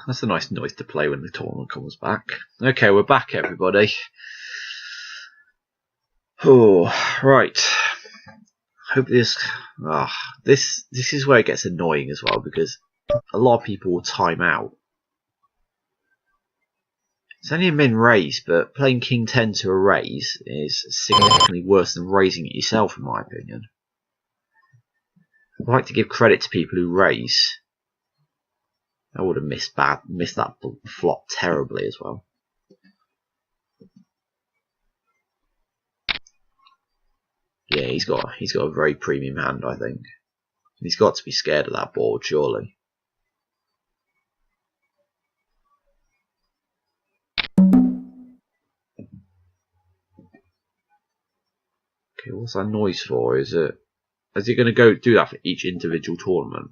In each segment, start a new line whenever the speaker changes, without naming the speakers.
That's a nice noise to play when the tournament comes back. Okay, we're back, everybody. Oh, right. Hope this is where it gets annoying as well, because a lot of people will time out. It's only a min raise, but playing King 10 to a raise is significantly worse than raising it yourself, in my opinion. I like to give credit to people who raise. I would have missed that flop terribly as well. Yeah, he's got a very premium hand, I think. He's got to be scared of that board, surely. Okay, what's that noise for? Is he going to go do that for each individual tournament?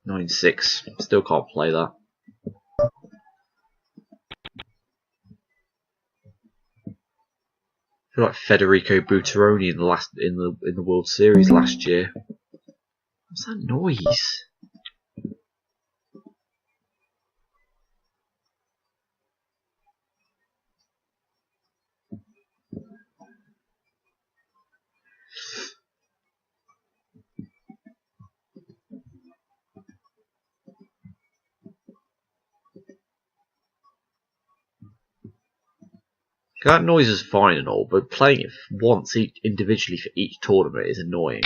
(9-6). Still can't play that. I feel like Federico Buteroni in the World Series last year. What's that noise? That noise is fine and all, but playing it once individually for each tournament is annoying.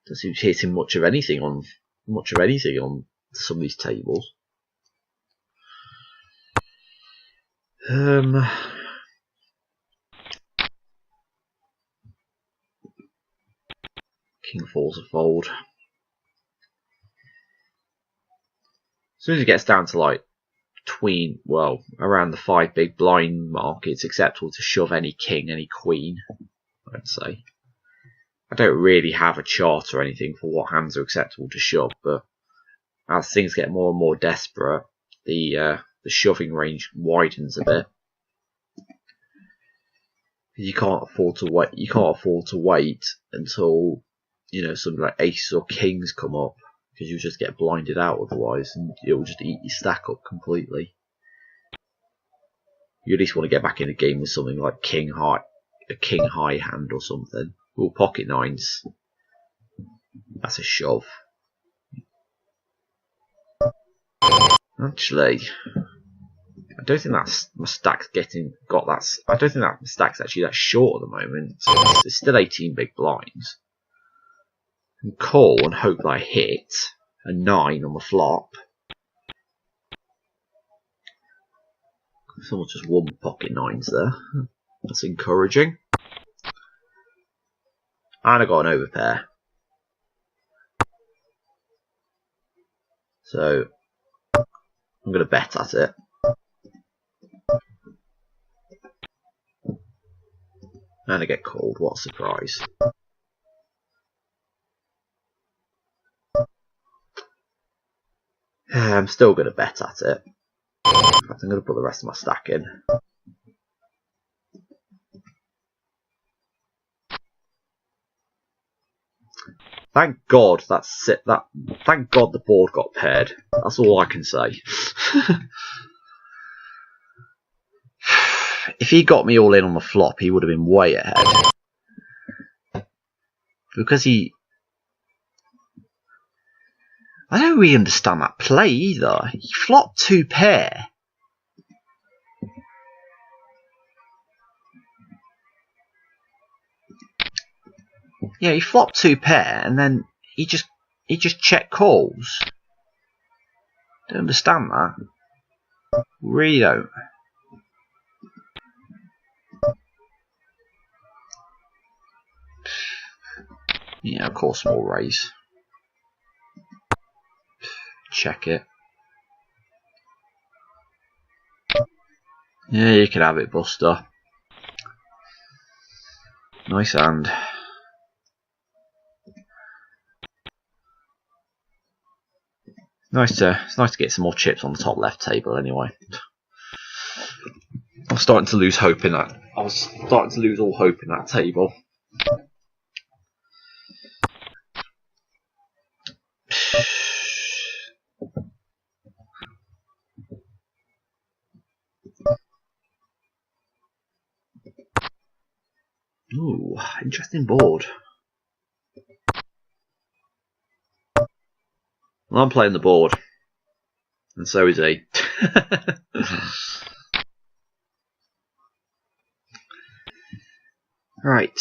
Doesn't seem to be hitting much of anything on some of these tables. King falls a fold. As soon as it gets down to like around the 5 big blind mark, it's acceptable to shove any king, any queen, I'd say. I don't really have a chart or anything for what hands are acceptable to shove, but as things get more and more desperate, the shoving range widens a bit. You can't afford to wait. You can't afford to wait until something like aces or kings come up, because you just get blinded out otherwise, and it will just eat your stack up completely. You at least want to get back in the game with something like a king high hand or something. Ooh, pocket nines. That's a shove. Actually, I don't think my stack's I don't think that my stack's actually that short at the moment. So it's still 18 big blinds. I can call and hope that I hit a 9 on the flop. Someone just won pocket nines there. That's encouraging. And I got an overpair. So I'm going to bet at it. And I get called. What a surprise. I'm still going to bet at it. In fact, I'm going to put the rest of my stack in. Thank God that's it. Thank God the board got paired. That's all I can say. If he got me all in on the flop, he would have been way ahead. Because I don't really understand that play either. He flopped 2 pair. Yeah, he flopped 2 pair, and then he just check calls. Don't understand that. Really don't. Yeah, of course, small raise. Check it. Yeah, you can have it, Buster. Nice hand. It's nice to get some more chips on the top left table anyway. I'm starting to lose hope in that. I was starting to lose all hope in that table. Ooh, interesting board. Well, I'm playing the board, and so is he. Right.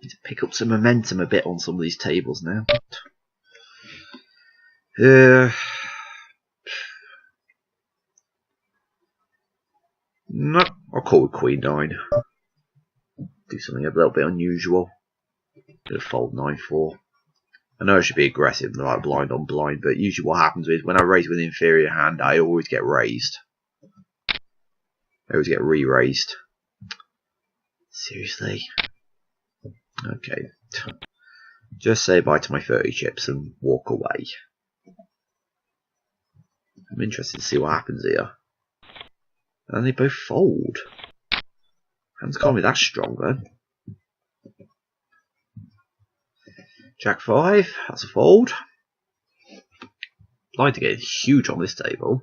Need to pick up some momentum a bit on some of these tables now. No, I'll call with Queen 9. Do something a little bit unusual. Gonna fold 9-4. I know I should be aggressive, like blind on blind, but usually what happens is when I raise with an inferior hand, I always get raised. I always get re-raised. Seriously? Okay. Just say bye to my 30 chips and walk away. I'm interested to see what happens here. And they both fold. Hands can't be that strong then. Jack 5, that's a fold. Blind to get huge on this table.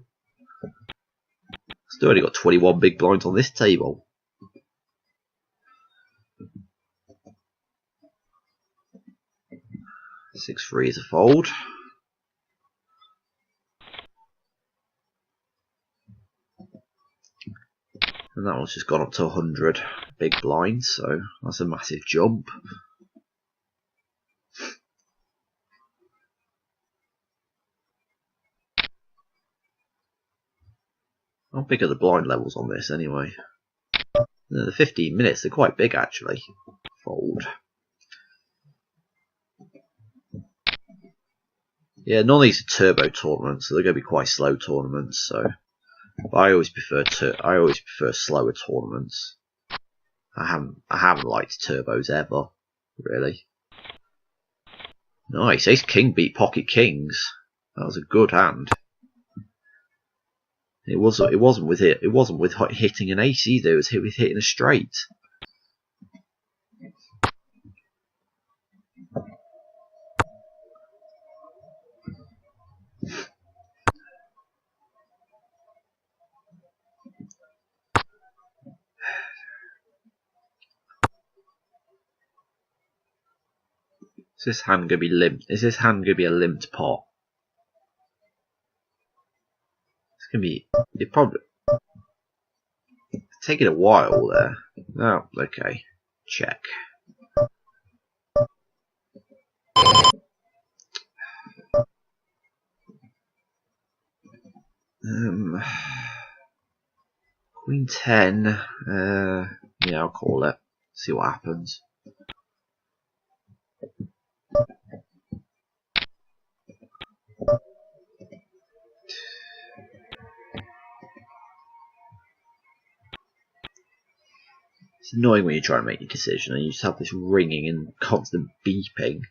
Still only got 21 big blinds on this table. Six 3 is a fold. And that one's just gone up to 100 big blinds, so that's a massive jump. How big are the blind levels on this anyway? The 15 minutes, they're quite big actually. Fold. Yeah, none of these are turbo tournaments, so they're going to be quite slow tournaments. So, but I always prefer slower tournaments. I haven't liked turbos ever, really. Nice, Ace King beat Pocket Kings. That was a good hand. It wasn't with hitting an ace either. It was with hitting a straight. Is this hand going to be limped? Is this hand going to be a limped pot? It's going to be. It probably. It's taking a while there. Oh, okay. Check. Queen 10. Yeah, I'll call it. See what happens. It's annoying when you try to make a decision and you just have this ringing and constant beeping.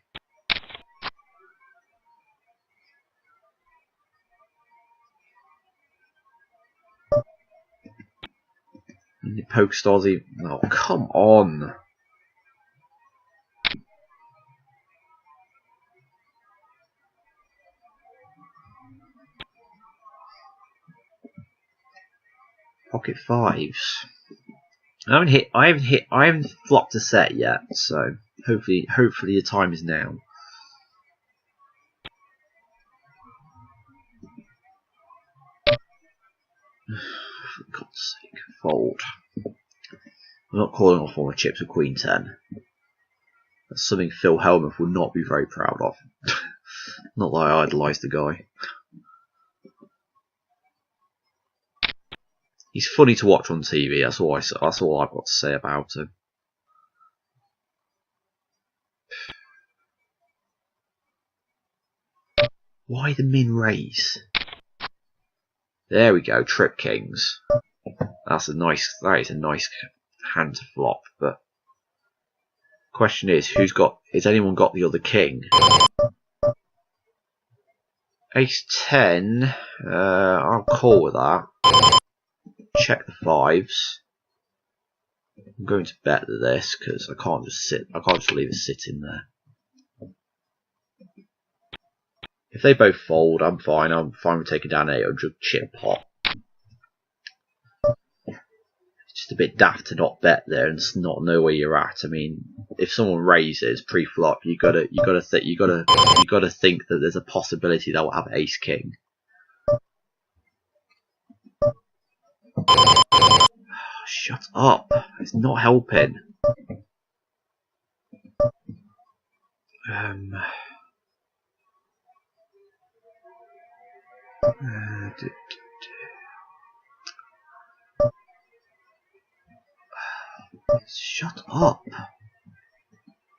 And it pokes Stozzy. Oh, come on! Pocket 5s. I haven't flopped a set yet, so hopefully the time is now. For God's sake, fold. I'm not calling off all my chips with Queen 10. That's something Phil Hellmuth would not be very proud of. Not that I idolise the guy. He's funny to watch on TV. That's all I've got to say about him. Why the min raise? There we go. Trip Kings. That is a nice hand to flop. But question is, has anyone got the other king? Ace 10, I'll call with that. Check the 5s. I'm going to bet this because I can't just leave it sitting there. If they both fold, I'm fine. I'm fine with taking down 800 chip pot. It's just a bit daft to not bet there and not know where you're at. I mean, if someone raises pre-flop, you gotta think that there's a possibility they'll have ace king. Oh, shut up! It's not helping. Shut up! I'm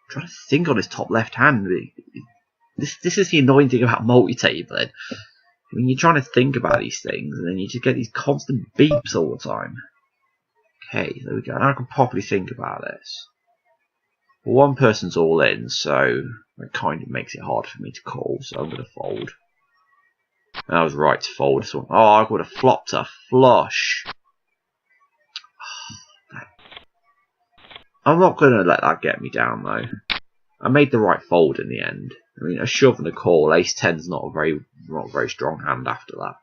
trying to think on his top left hand. This is the annoying thing about multi-tabling. I mean, you're trying to think about these things, and then you just get these constant beeps all the time. Okay, there we go. Now I can properly think about this. Well, one person's all in, so it kind of makes it hard for me to call, so I'm going to fold. And I was right to fold this one. Oh, I would have flopped a flush. I'm not going to let that get me down, though. I made the right fold in the end. I mean, a shove and a call. Ace 10's not a very strong hand after that.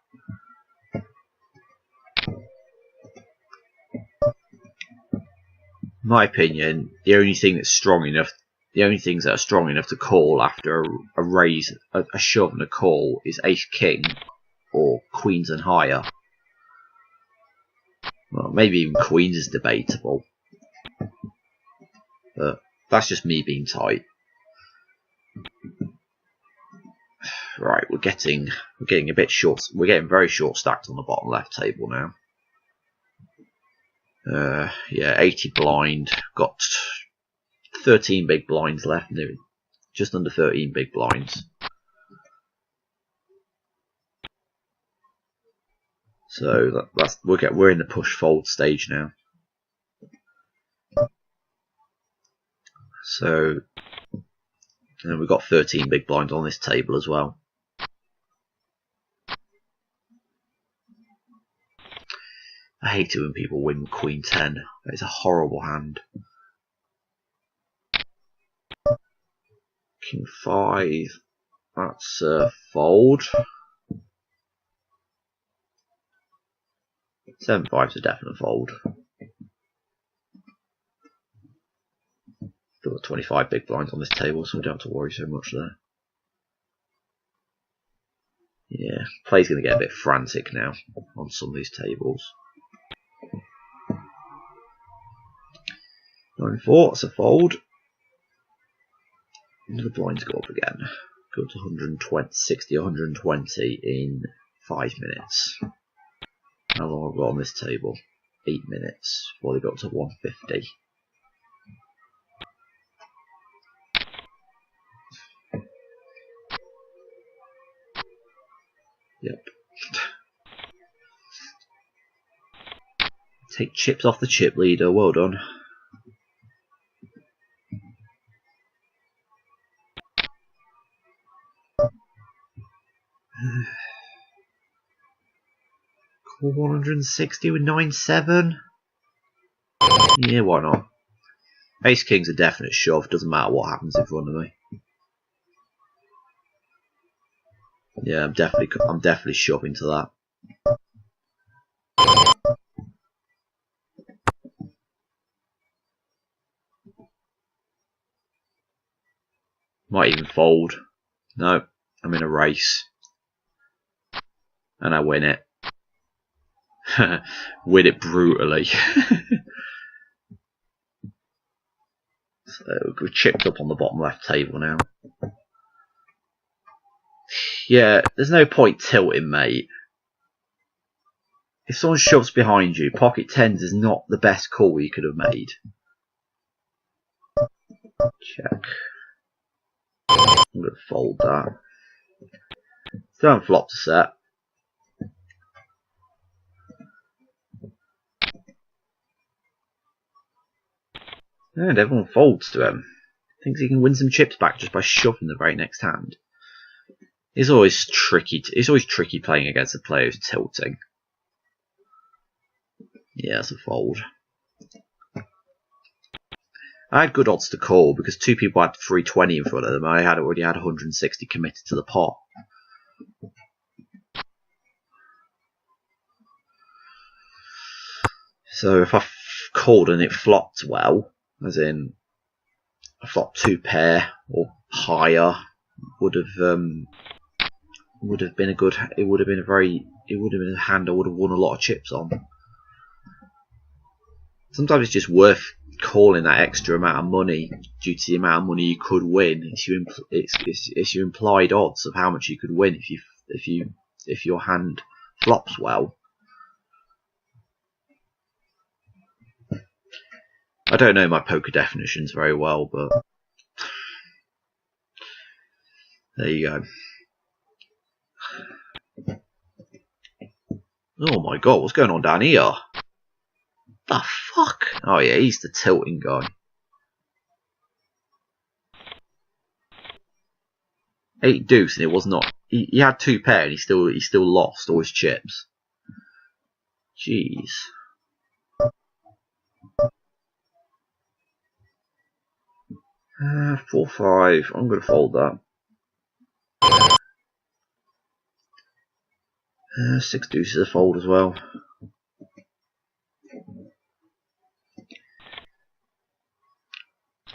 In my opinion, the only things that are strong enough to call after a raise, a shove and a call is ace king or queens and higher. Well, maybe even queens is debatable. But that's just me being tight. Right, we're getting a bit short. We're getting very short stacked on the bottom left table now. Yeah, 80 blind. Got 13 big blinds left. Just under 13 big blinds. So we're in the push fold stage now. So, and we've got 13 big blinds on this table as well. I hate it when people win Queen 10. It's a horrible hand. King 5. That's a fold. 7-5's a definite fold. Still got 25 big blinds on this table, so we don't have to worry so much there. Yeah, play's going to get a bit frantic now on some of these tables. 9-4, that's a fold. And the blinds go up again. Go to 120, 60, 120 in 5 minutes. How long have I got on this table? 8 minutes before they got to 150. Yep. Take chips off the chip leader, well done. Call 160 with 9-7. Yeah, why not? Ace King's a definite shove, doesn't matter what happens in front of me. Yeah, I'm definitely shoving to that. Might even fold. No, I'm in a race. And I win it. Win it brutally. So we're chipped up on the bottom left table now. Yeah, there's no point tilting, mate. If someone shoves behind you, pocket tens is not the best call you could have made. Check. I'm going to fold that. Still haven't flopped a set. And everyone folds to him. Thinks he can win some chips back just by shoving the very next hand. It's always tricky. It's always tricky playing against a player who's tilting. Yeah, it's a fold. I had good odds to call because two people had 320 in front of them. I had already had 160 committed to the pot. So if I called and it flopped well, as in I flopped 2 pair or higher, would have been a good. It would have been a hand I would have won a lot of chips on. Sometimes it's just worth calling that extra amount of money due to the amount of money you could win. It's your implied odds of how much you could win if your hand flops well. I don't know my poker definitions very well, but there you go. Oh my god, what's going on down here? The fuck? Oh yeah, he's the tilting guy. 8 deuce and it was not. He had 2 pair and he still lost all his chips. Jeez. 4-5. I'm gonna fold that. 6 deuce is a fold as well.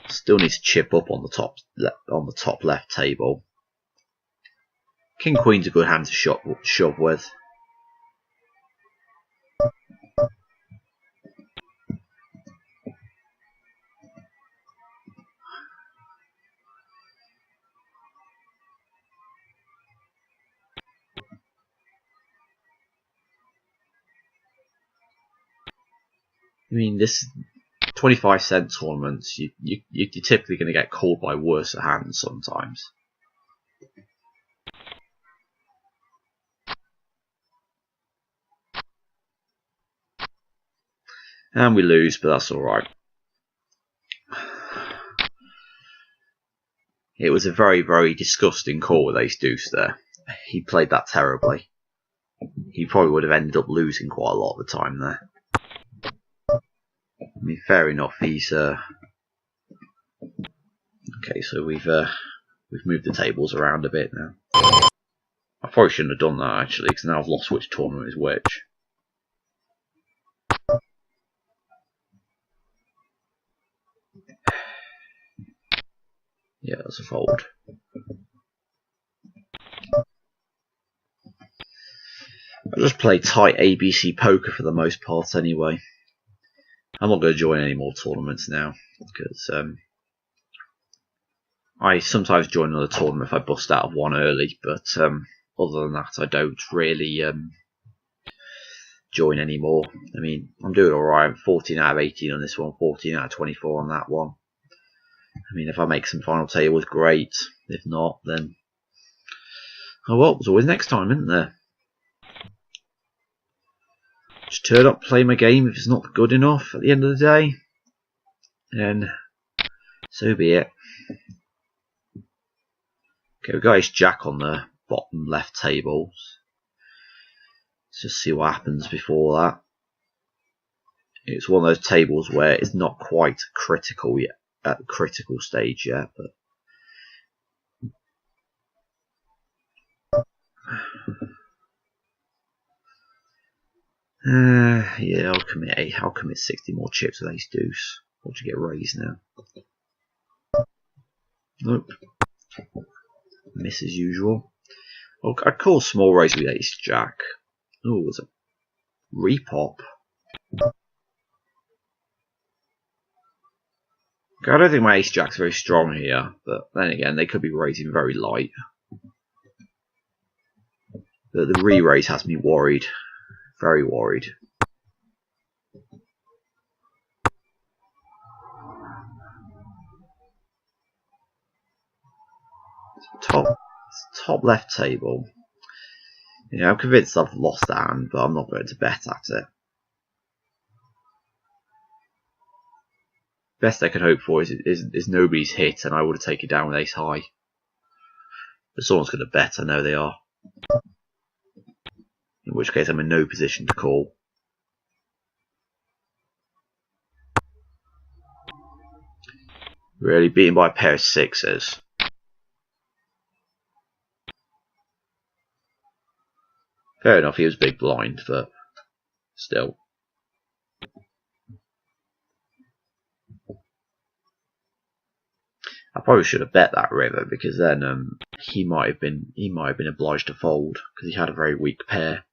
Still needs to chip up on the top left table. King Queen's a good hand to shove with. I mean, this 25-cent tournaments, you're typically going to get called by worse hands sometimes. And we lose, but that's alright. It was a very, very disgusting call with ace deuce there. He played that terribly. He probably would have ended up losing quite a lot of the time there. I mean, fair enough. He's okay. So we've moved the tables around a bit now. I probably shouldn't have done that actually, because now I've lost which tournament is which. Yeah, that's a fold. I just play tight ABC poker for the most part anyway. I'm not going to join any more tournaments now because I sometimes join another tournament if I bust out of one early, but other than that I don't really join anymore. I mean, I'm doing alright. I'm 14 out of 18 on this one, 14 out of 24 on that one. I mean, if I make some final tables, great. If not, then oh well, there's always next time, isn't there? Just turn up, play my game. If it's not good enough at the end of the day, then so be it. Okay, we've got ace jack on the bottom left table. Let's just see what happens before that. It's one of those tables where it's not quite critical yet, at the critical stage yet, but yeah, I'll commit 60 more chips with ace deuce. Or to get raised now. Nope. Miss as usual. Oh, I'd call small raise with ace jack. Oh, it's a repop. Okay, I don't think my ace jack's very strong here, but then again, they could be raising very light. But the re-raise has me worried. Very worried. Top left table. Yeah, I'm convinced I've lost that hand, but I'm not going to bet at it. Best I can hope for is nobody's hit, and I would have taken it down with ace high. But someone's going to bet, I know they are. In which case I'm in no position to call. Really beaten by a pair of sixes. Fair enough, he was big blind, but still. I probably should have bet that river, because then he might have been obliged to fold because he had a very weak pair.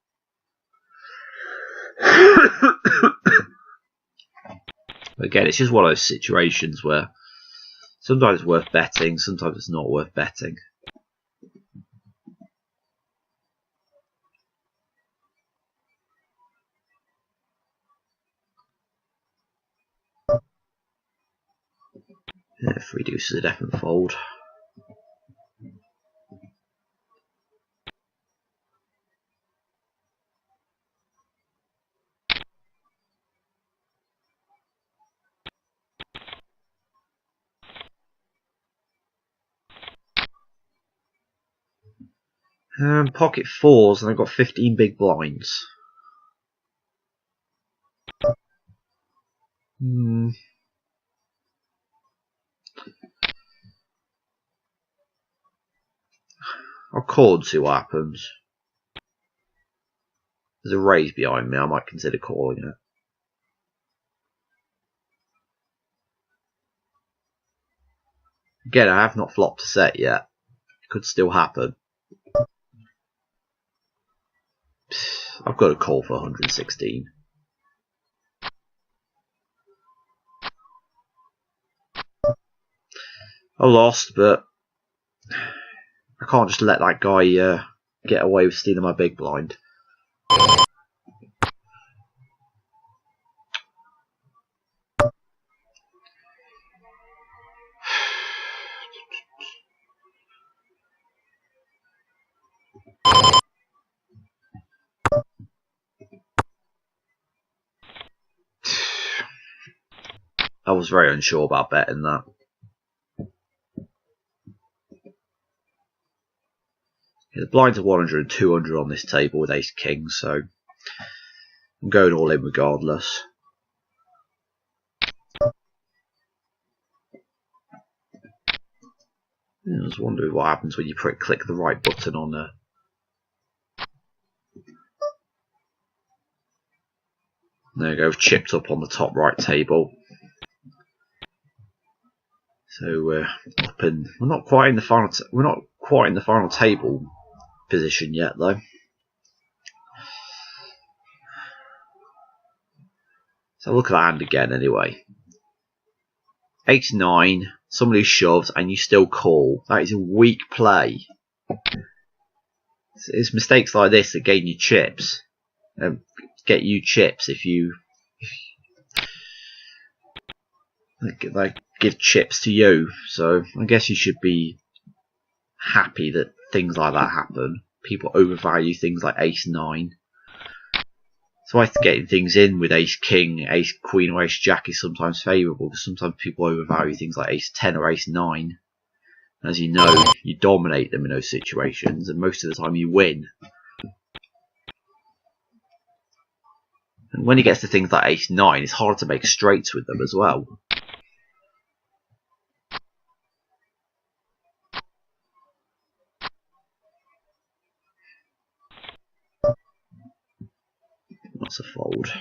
Again, it's just one of those situations where sometimes it's worth betting, sometimes it's not worth betting. Yeah, 3 deuces is a definite fold. Pocket fours, and I've got 15 big blinds. I'll call and see what happens. There's a raise behind me, I might consider calling it. Again, I have not flopped a set yet. It could still happen. I've got a call for 116. I lost, but I can't just let that guy get away with stealing my big blind. I was very unsure about betting that. The blinds are 100 and 200 on this table with ace king, so I'm going all in regardless. I was wondering what happens when you click the right button on there. There you go, chipped up on the top right table. So up in, we're not quite in the final table position yet though. So look at that hand again anyway. 8-9, somebody shoves and you still call. That is a weak play. It's mistakes like this that gain you chips. Get you chips if you they give chips to you. So I guess you should be happy that things like that happen. People overvalue things like ace-9. So I think getting things in with ace-king, ace-queen or ace-jack is sometimes favourable, because sometimes people overvalue things like ace-10 or ace-9. As you know, you dominate them in those situations, and most of the time you win. And when it gets to things like ace-9, it's hard to make straights with them as well. That's a fold.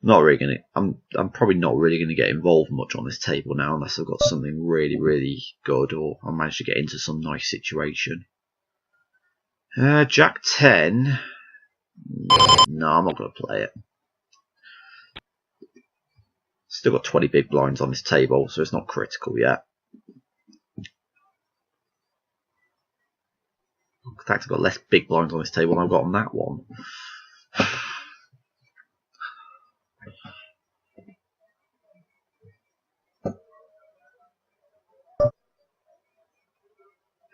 Not really gonna. I'm probably not really gonna get involved much on this table now, unless I've got something really good, or I manage to get into some nice situation. Jack 10. No, I'm not gonna play it. Still got 20 big blinds on this table, so it's not critical yet. In fact, I've got less big blinds on this table than I've got on that one.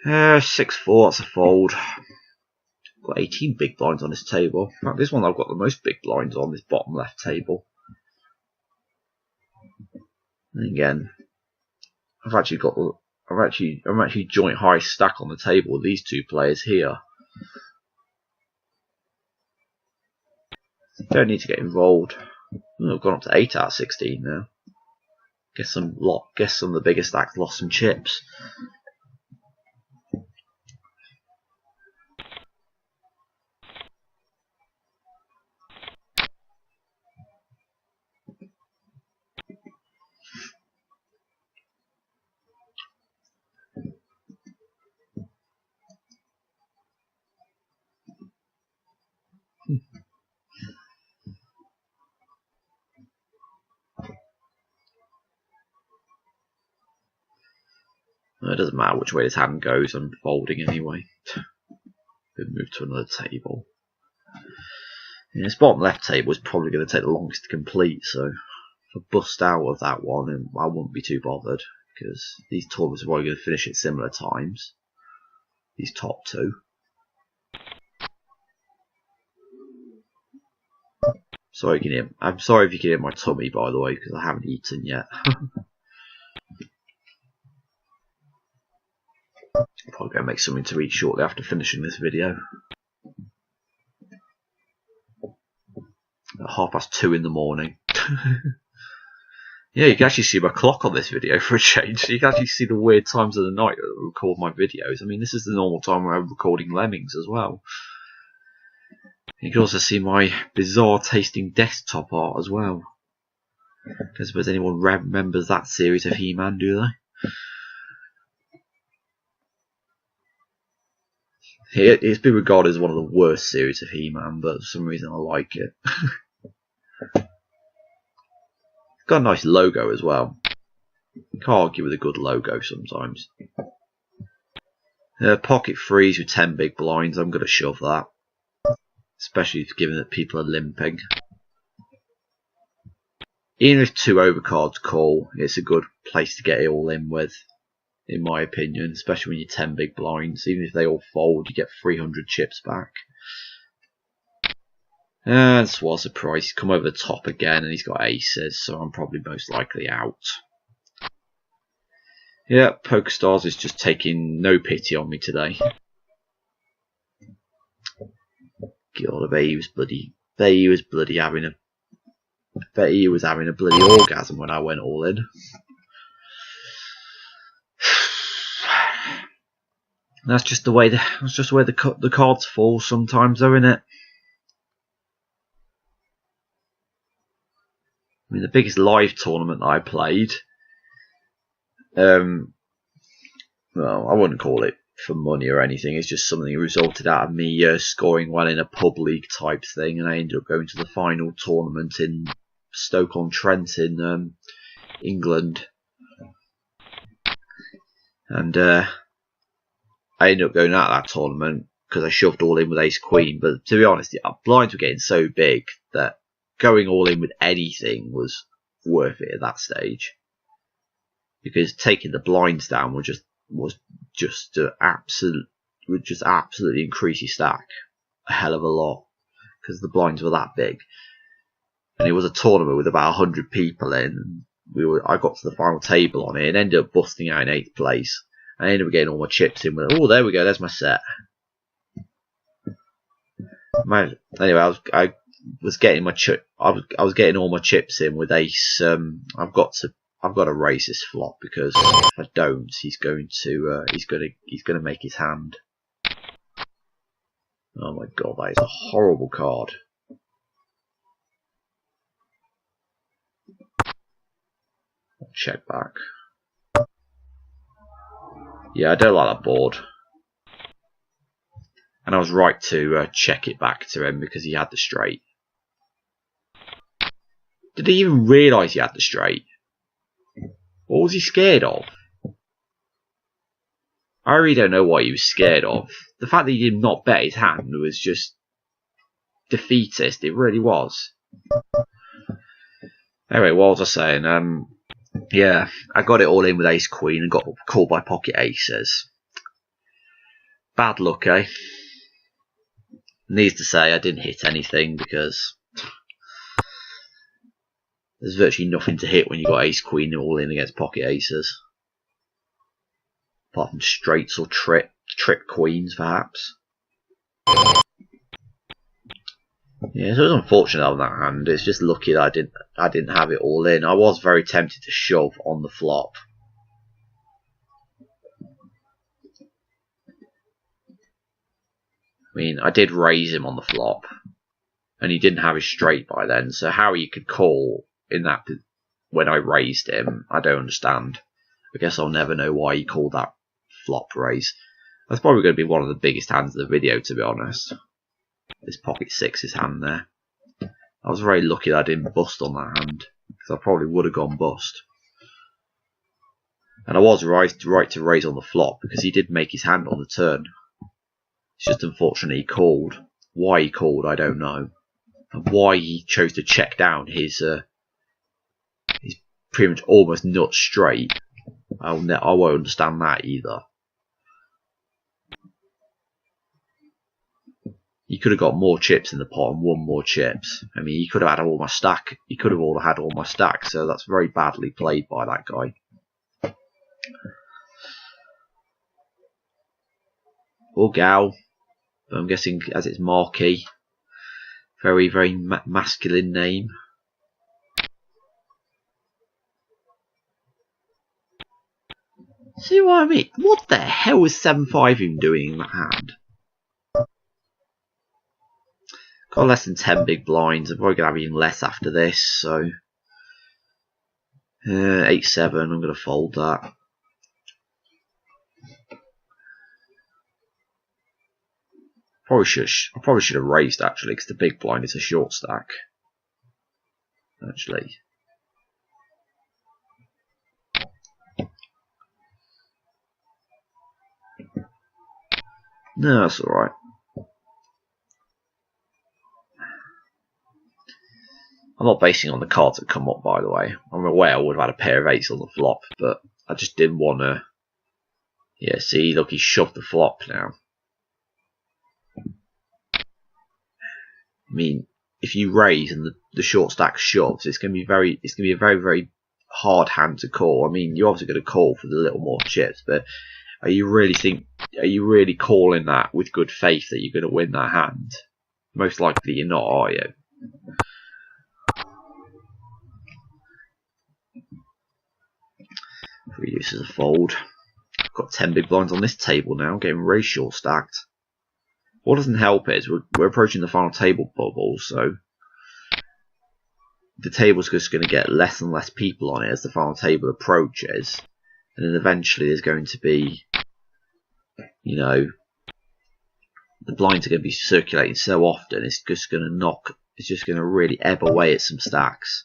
6-4, that's a fold. I've got 18 big blinds on this table. In fact, this one I've got the most big blinds on this bottom left table. And again, I've actually got I'm actually joint high stack on the table with these two players here. Don't need to get involved. I've gone up to 8 out of 16 now. Guess some of the bigger stacks lost some chips. It doesn't matter which way this hand goes, I'm folding anyway. Then move to another table. And this bottom left table is probably going to take the longest to complete, so if I bust out of that one, I wouldn't be too bothered, because these tournaments are probably going to finish at similar times. These top two. I'm sorry if you can hear my tummy, by the way, because I haven't eaten yet. I'm probably going to make something to eat shortly after finishing this video. At 2:30 in the morning. Yeah, you can actually see my clock on this video for a change. So you can actually see the weird times of the night that I record my videos. I mean, this is the normal time where I'm recording Lemmings as well. You can also see my bizarre tasting desktop art as well. I don't suppose anyone remembers that series of He-Man, do they? It's been regarded as one of the worst series of He-Man, but for some reason I like it. It's got a nice logo as well. You can't argue with a good logo sometimes. Pocket freeze with 10 big blinds, I'm going to shove that. Especially given that people are limping. Even if 2 overcards call, it's a good place to get it all in with, in my opinion, especially when you're 10 big blinds. Even if they all fold, you get 300 chips back. And what a surprise, he's come over the top again and he's got aces, so I'm probably most likely out. Yeah, PokerStars is just taking no pity on me today. God, I bet he was having a bloody orgasm when I went all in. That's just the way the cards fall sometimes, though, isn't it? I mean, the biggest live tournament that I played, well, I wouldn't call it for money or anything. It's just something that resulted out of me scoring well in a pub league type thing, and I ended up going to the final tournament in Stoke-on-Trent in England, and I ended up going out of that tournament because I shoved all in with ace queen. But to be honest, the blinds were getting so big that going all in with anything was worth it at that stage, because taking the blinds down would just absolutely increase your stack a hell of a lot, because the blinds were that big. And it was a tournament with about 100 people in. I got to the final table on it and ended up busting out in 8th place. I ended up getting all my chips in with, oh, there we go, there's my set. Anyway, I was getting all my chips in with ace. I've got to raise this flop, because if I don't, he's going to make his hand. Oh my god, that is a horrible card. I'll check back. Yeah, I don't like that board. And I was right to check it back to him because he had the straight. Did he even realise he had the straight? What was he scared of? I really don't know what he was scared of. The fact that he did not bet his hand was just defeatist. It really was. Anyway, what was I saying? Yeah, I got it all in with ace queen and got called by pocket aces. Bad luck, eh? Needs to say, I didn't hit anything because there's virtually nothing to hit when you got ace queen all in against pocket aces. apart from straights or trick queens, perhaps. Yeah, so it was unfortunate on that hand. It's just lucky that I didn't have it all in. I was very tempted to shove on the flop. I mean, I did raise him on the flop, and he didn't have his straight by then. So how he could call in that when I raised him, I don't understand. I guess I'll never know why he called that flop raise. That's probably going to be one of the biggest hands of the video, to be honest. This pocket sixes hand there. I was very lucky that I didn't bust on that hand, because I probably would have gone bust. And I was right to raise on the flop, because he did make his hand on the turn. It's just unfortunate he called. Why he called, I don't know. And why he chose to check down his pretty much almost nut straight. I won't understand that either. He could have got more chips in the pot and won more chips. I mean, he could have had all my stack. He could have had all my stack. So that's very badly played by that guy. Or gal. But I'm guessing as it's Marquis. Very, very masculine name. See what I mean? What the hell is 7-5 even doing in that hand? Got less than 10 big blinds. I'm probably going to have even less after this. So 8-7. I'm going to fold that. I probably should have raised actually, because the big blind is a short stack. Actually. No, that's alright. I'm not basing on the cards that come up, by the way. I'm aware I would have had a pair of 8s on the flop, but I just didn't want to. Yeah, see, look, he shoved the flop now. I mean, if you raise and the short stack shoves, it's going to be a very, very hard hand to call. I mean, you're obviously going to call for the little more chips, but are you really calling that with good faith that you're going to win that hand? Most likely you're not, are you? Three uses a fold. I've got 10 big blinds on this table now, getting very short stacked. What doesn't help is we're approaching the final table bubble, so the table's just going to get less and less people on it as the final table approaches, and then eventually there's going to be, you know, the blinds are going to be circulating so often it's just going to really ebb away at some stacks.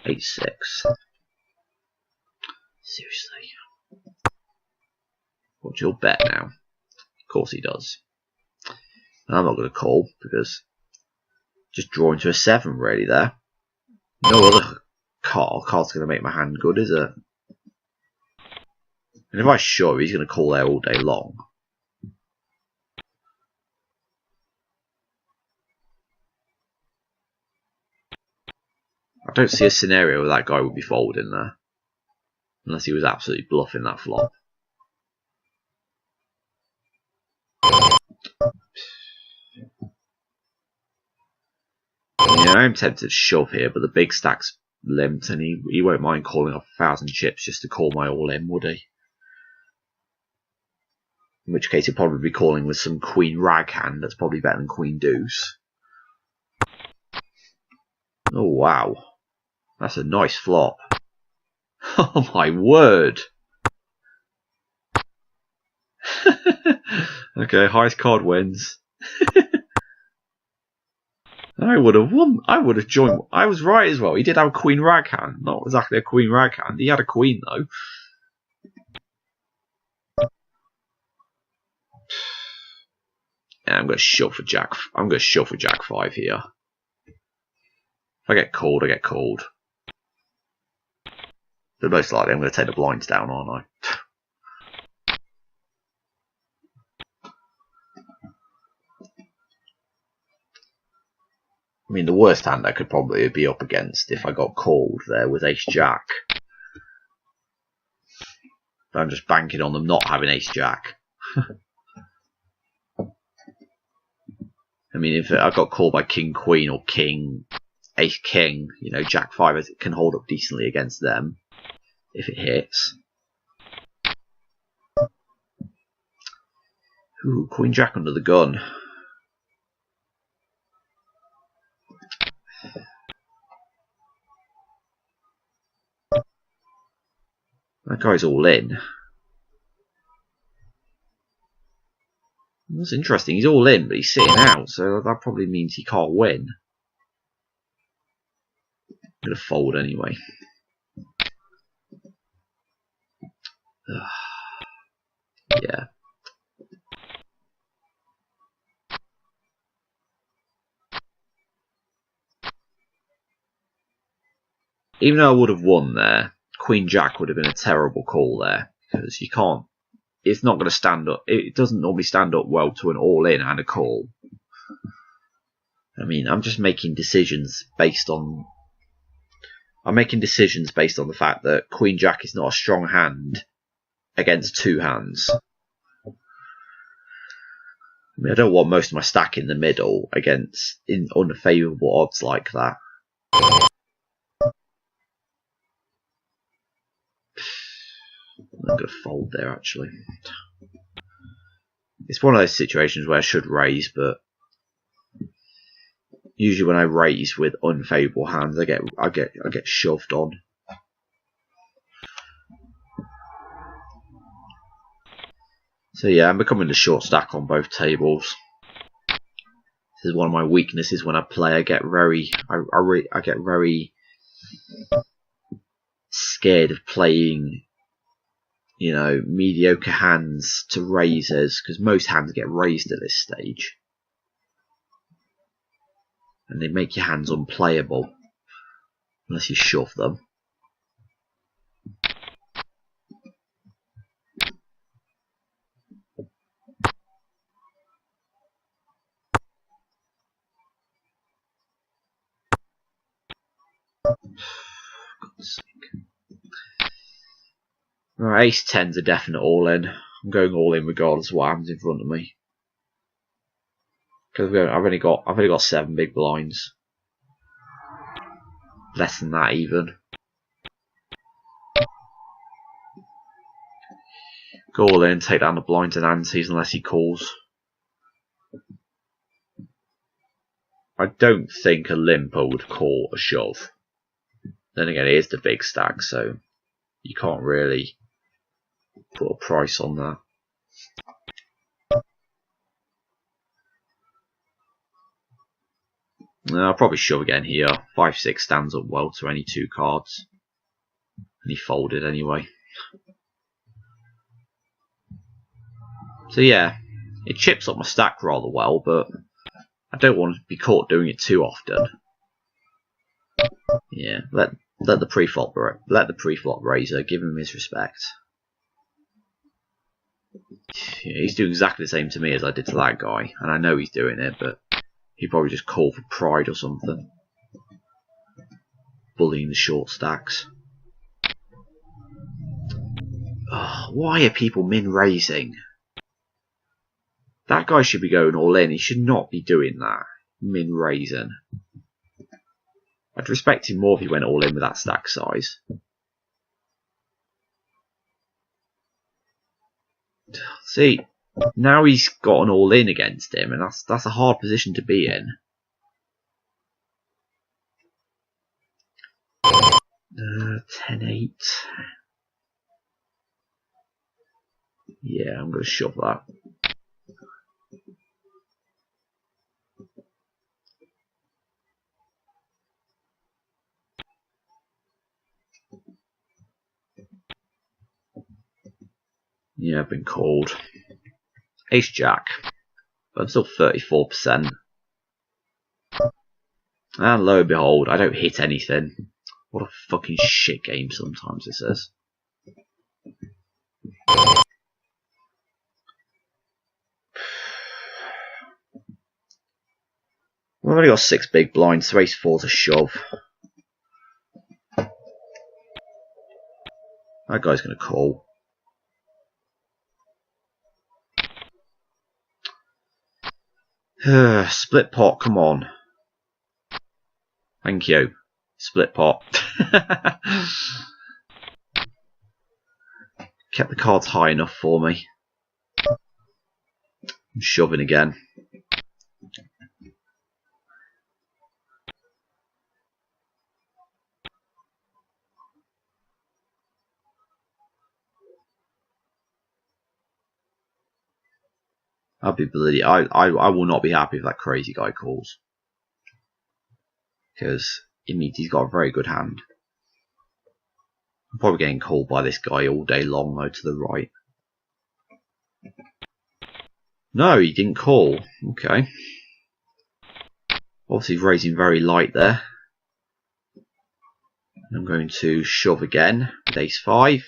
8-6. Seriously. What's your bet now? Of course he does. And I'm not going to call because just drawing to a 7 really there. No other card's going to make my hand good, is it? And if I shove, he's going to call there all day long. I don't see a scenario where that guy would be folding there. Unless he was absolutely bluffing that flop. Yeah, I'm tempted to shove here, but the big stack's limped, and he won't mind calling off 1,000 chips just to call my all in, would he? In which case he'll probably be calling with some queen rag hand that's probably better than queen deuce. Oh wow. That's a nice flop. Oh my word. Okay, highest card wins. I would have won. I would have joined. I was right as well. He did have a queen rag hand. Not exactly a queen rag hand. He had a queen though. Yeah, I'm going to shove for jack. I'm going to shove for jack 5 here. If I get called, I get called. But most likely I'm going to take the blinds down, aren't I? I mean, the worst hand I could probably be up against if I got called there was ace jack. But I'm just banking on them not having ace jack. I mean, if I got called by king queen or king ace king, you know, jack 5 it can hold up decently against them if it hits. Ooh, queen jack under the gun. That guy's all in. That's interesting. He's all in, but he's sitting out, so that probably means he can't win. I'm going to fold anyway. Yeah. Even though I would have won there, Queen Jack would have been a terrible call there, because you can't. It's not going to stand up. It doesn't normally stand up well to an all-in and a call. I mean, I'm just making decisions based on. I'm making decisions based on the fact that Queen Jack is not a strong hand against two hands. I mean, I don't want most of my stack in the middle against in unfavourable odds like that. I'm going to fold there, actually. It's one of those situations where I should raise, but usually when I raise with unfavourable hands, I get shoved on. So yeah, I'm becoming the short stack on both tables. This is one of my weaknesses when I play. I get very scared of playing, you know, mediocre hands to raisers, because most hands get raised at this stage. And they make your hands unplayable, unless you shove them. God's sake. Right, ace 10's a definite all-in. I'm going all-in regardless of what happens in front of me. Because I've only got 7 big blinds. Less than that even. Go all in, take down the blinds and antes unless he calls. I don't think a limper would call a shove. Then again, it is the big stack, so you can't really put a price on that. I'll probably shove again here. 5-6 stands up well to any 2 cards. And he folded anyway. So yeah, it chips up my stack rather well, but I don't want to be caught doing it too often. Yeah, let the pre-flop raiser, give him his respect. Yeah, he's doing exactly the same to me as I did to that guy, and I know he's doing it, but he probably just called for pride or something. Bullying the short stacks. Oh, why are people min raising? That guy should be going all in. He should not be doing that. Min raising. I'd respect him more if he went all in with that stack size. See, now he's got an all in against him, and that's a hard position to be in. 10-8. Yeah, I'm going to shove that. Yeah, I've been called. Ace Jack. But I'm still 34%. And lo and behold, I don't hit anything. What a fucking shit game sometimes this is. We've only got 6 big blinds, so ace 4's a shove. That guy's going to call. Split pot, come on. Thank you. Split pot. Kept the cards high enough for me. I'm shoving again. I'll be bloody. I will not be happy if that crazy guy calls, because it means he's got a very good hand. I'm probably getting called by this guy all day long though, to the right. No, he didn't call. Okay. Obviously raising very light there. I'm going to shove again with ace 5.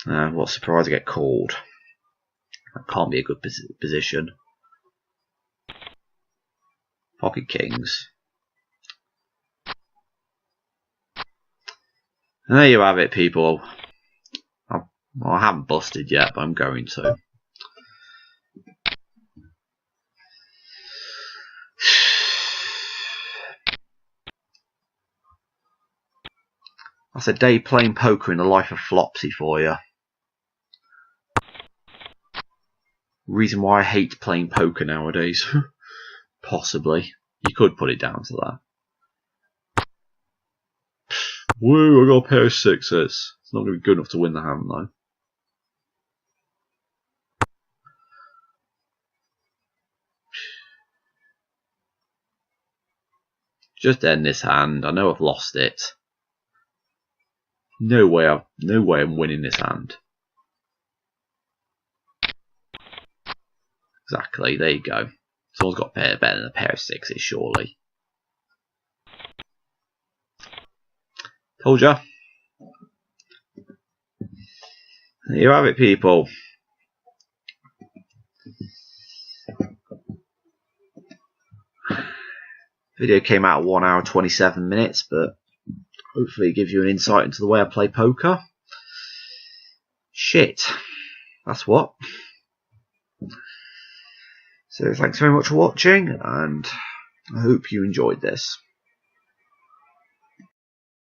And what surprise, I get called. That can't be a good position. Pocket kings. And there you have it, people. Well, I haven't busted yet, but I'm going to. That's a day playing poker in the life of Flopsy for you. Reason why I hate playing poker nowadays. Possibly. You could put it down to that. Woo, I got a pair of 6s. It's not going to be good enough to win the hand though. Just end this hand. I know I've lost it. No way I'm winning this hand. Exactly, there you go. Someone's got better than a pair of 6s, surely. Told ya. There you have it, people. Video came out at 1 hour 27 minutes, but hopefully it gives you an insight into the way I play poker. Shit. That's what. So thanks very much for watching, and I hope you enjoyed this.